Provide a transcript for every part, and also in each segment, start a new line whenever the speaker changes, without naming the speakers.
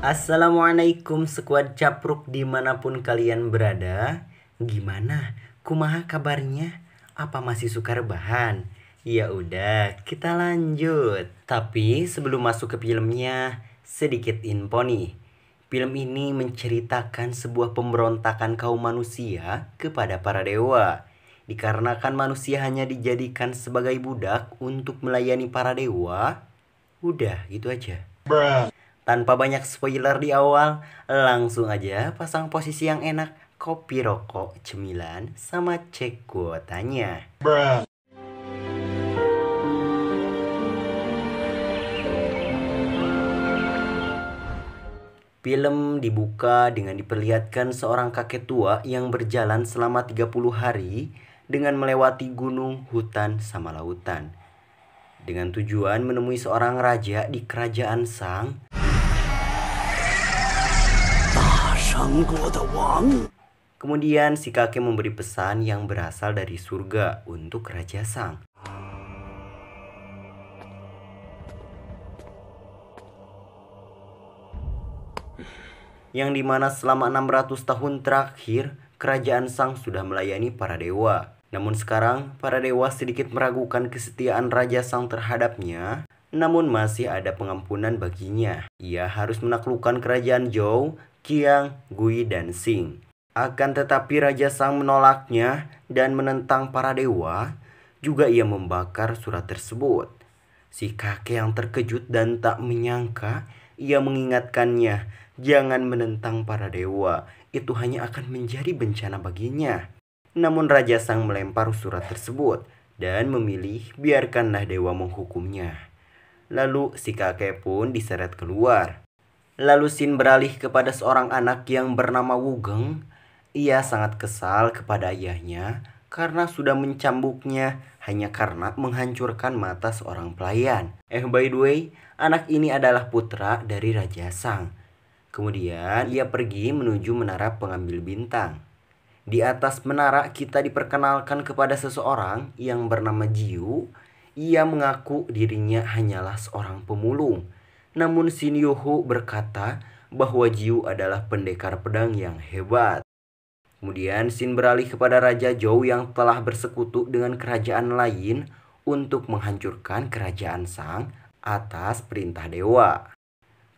Assalamualaikum sekuat capruk dimanapun kalian berada. Gimana? Kumaha kabarnya? Apa masih suka rebahan? Ya udah, kita lanjut. Tapi sebelum masuk ke filmnya, sedikit info nih. Film ini menceritakan sebuah pemberontakan kaum manusia kepada para dewa. Dikarenakan manusia hanya dijadikan sebagai budak untuk melayani para dewa. Udah, gitu aja. Tanpa banyak spoiler di awal, langsung aja pasang posisi yang enak, kopi rokok, cemilan, sama cek kuotanya. Film dibuka dengan diperlihatkan seorang kakek tua yang berjalan selama 30 hari dengan melewati gunung, hutan, sama lautan. Dengan tujuan menemui seorang raja di kerajaan Sang. Kemudian si kakek memberi pesan yang berasal dari surga untuk Raja Sang. Yang dimana selama 600 tahun terakhir, kerajaan Sang sudah melayani para dewa. Namun sekarang, para dewa sedikit meragukan kesetiaan Raja Sang terhadapnya. Namun masih ada pengampunan baginya. Ia harus menaklukkan kerajaan Zhou, Qiang, Gui, dan Xing. Akan tetapi Raja Sang menolaknya dan menentang para dewa. Juga ia membakar surat tersebut. Si kakek yang terkejut dan tak menyangka, ia mengingatkannya, jangan menentang para dewa, itu hanya akan menjadi bencana baginya. Namun Raja Sang melempar surat tersebut dan memilih biarkanlah dewa menghukumnya. Lalu si kakek pun diseret keluar. Lalu Xin beralih kepada seorang anak yang bernama Wugeng. Ia sangat kesal kepada ayahnya karena sudah mencambuknya hanya karena menghancurkan mata seorang pelayan. By the way, anak ini adalah putra dari Raja Sang. Kemudian ia pergi menuju menara pengambil bintang. Di atas menara kita diperkenalkan kepada seseorang yang bernama Jiu. Ia mengaku dirinya hanyalah seorang pemulung. Namun Xin Yuhu berkata bahwa Jiu adalah pendekar pedang yang hebat. Kemudian Xin beralih kepada Raja Zhou yang telah bersekutu dengan kerajaan lain untuk menghancurkan kerajaan Sang atas perintah dewa.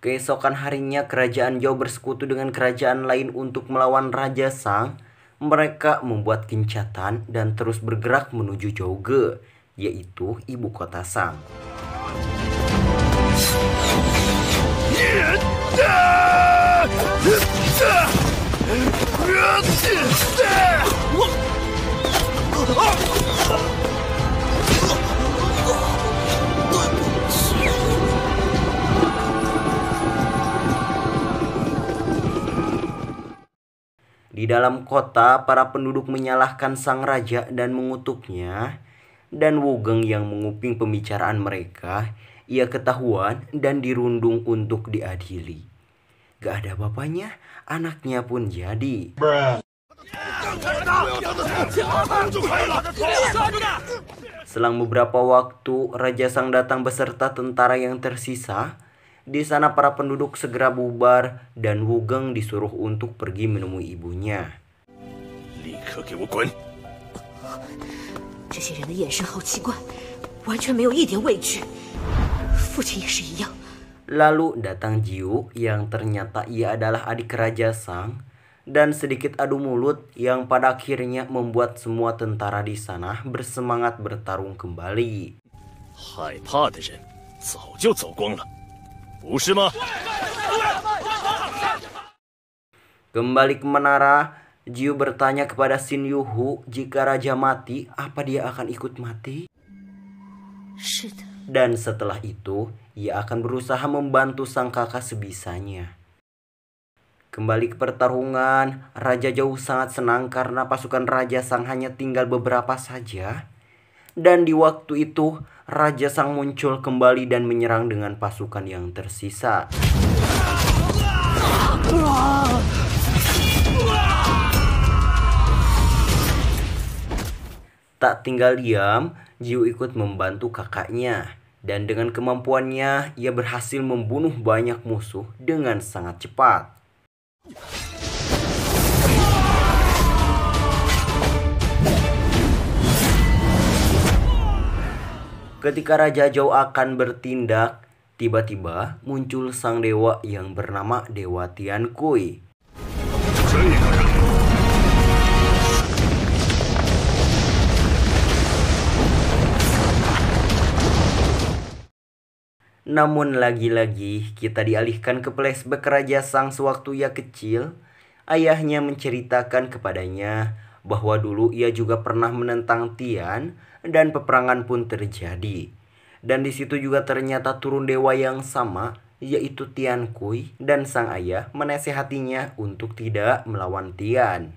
Keesokan harinya kerajaan Zhou bersekutu dengan kerajaan lain untuk melawan Raja Sang. Mereka membuat gencatan dan terus bergerak menuju Zhouge, yaitu ibu kota Sang. Di dalam kota, para penduduk menyalahkan sang raja dan mengutuknya. Dan Wugeng yang menguping pembicaraan mereka, ia ketahuan dan dirundung untuk diadili. Gak ada bapaknya, anaknya pun jadi. Selang beberapa waktu, Raja Sang datang beserta tentara yang tersisa. Di sana para penduduk segera bubar dan Wugeng disuruh untuk pergi menemui ibunya. Lalu datang Jiu yang ternyata ia adalah adik Raja Sang. Dan sedikit adu mulut yang pada akhirnya membuat semua tentara di sana bersemangat bertarung kembali. Kembali ke menara, Jiu bertanya kepada Xin Yuhu jika raja mati, apa dia akan ikut mati? Dan setelah itu, ia akan berusaha membantu sang kakak sebisanya. Kembali ke pertarungan, Raja Zhou sangat senang karena pasukan Raja Sang hanya tinggal beberapa saja. Dan di waktu itu, Raja Sang muncul kembali dan menyerang dengan pasukan yang tersisa. Tak tinggal diam, Jiu ikut membantu kakaknya. Dan dengan kemampuannya, ia berhasil membunuh banyak musuh dengan sangat cepat. Ketika Raja Zhou akan bertindak, tiba-tiba muncul sang dewa yang bernama Dewa Tiankui. Namun lagi-lagi kita dialihkan ke flashback Raja Sang sewaktu ia kecil. Ayahnya menceritakan kepadanya bahwa dulu ia juga pernah menentang Tian dan peperangan pun terjadi. Dan di situ juga ternyata turun dewa yang sama, yaitu Tiankui, dan sang ayah menasehatinya untuk tidak melawan Tian.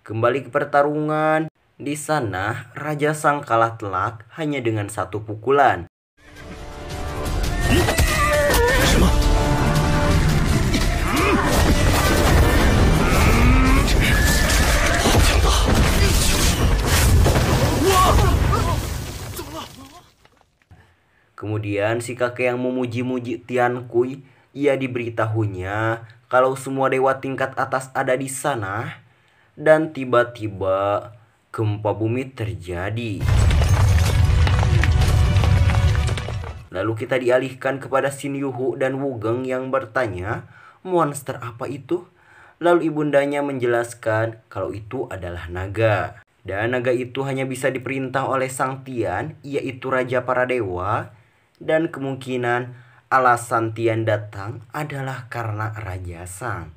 Kembali ke pertarungan, di sana Raja Sang kalah telak hanya dengan satu pukulan. Kemudian si kakek yang memuji-muji Tiankui, ia diberitahunya kalau semua dewa tingkat atas ada di sana. Dan tiba-tiba gempa bumi terjadi. Lalu kita dialihkan kepada Xin Yuhu dan Wugeng yang bertanya, monster apa itu? Lalu ibundanya menjelaskan kalau itu adalah naga. Dan naga itu hanya bisa diperintah oleh Sang Tian, yaitu Raja para Dewa. Dan kemungkinan alasan Tian datang adalah karena Raja Sang.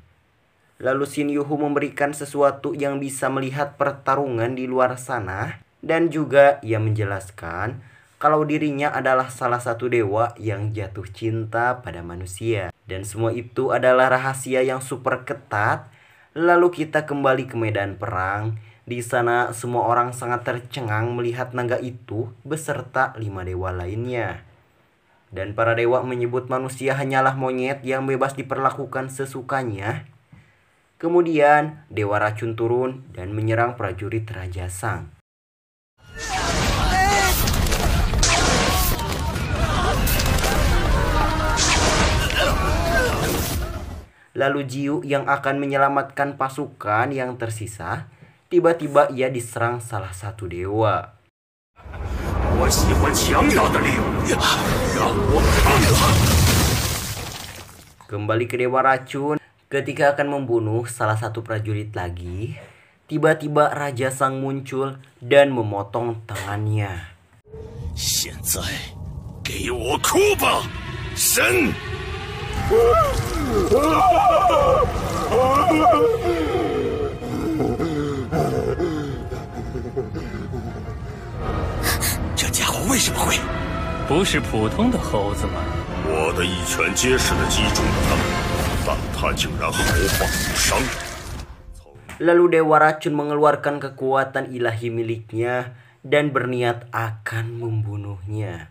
Lalu Xin Yuhu memberikan sesuatu yang bisa melihat pertarungan di luar sana. Dan juga ia menjelaskan kalau dirinya adalah salah satu dewa yang jatuh cinta pada manusia. Dan semua itu adalah rahasia yang super ketat. Lalu kita kembali ke medan perang. Di sana semua orang sangat tercengang melihat naga itu beserta 5 dewa lainnya. Dan para dewa menyebut manusia hanyalah monyet yang bebas diperlakukan sesukanya. Kemudian Dewa Racun turun dan menyerang prajurit Raja Sang. Lalu Jiu yang akan menyelamatkan pasukan yang tersisa, tiba-tiba ia diserang salah satu dewa. Kembali ke Dewa Racun, ketika akan membunuh salah satu prajurit lagi, tiba-tiba Raja Sang muncul dan memotong tangannya. Lalu Dewa Racun mengeluarkan kekuatan ilahi miliknya dan berniat akan membunuhnya.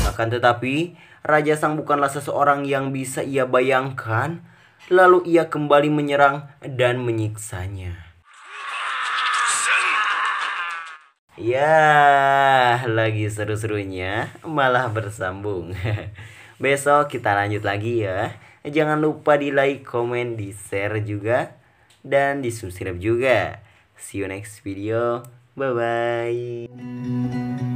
Akan tetapi, Raja Sang bukanlah seseorang yang bisa ia bayangkan. Lalu ia kembali menyerang dan menyiksanya. Ya, lagi seru-serunya malah bersambung. Besok kita lanjut lagi ya. Jangan lupa di like, komen, di share juga, dan di subscribe juga. See you next video. Bye-bye.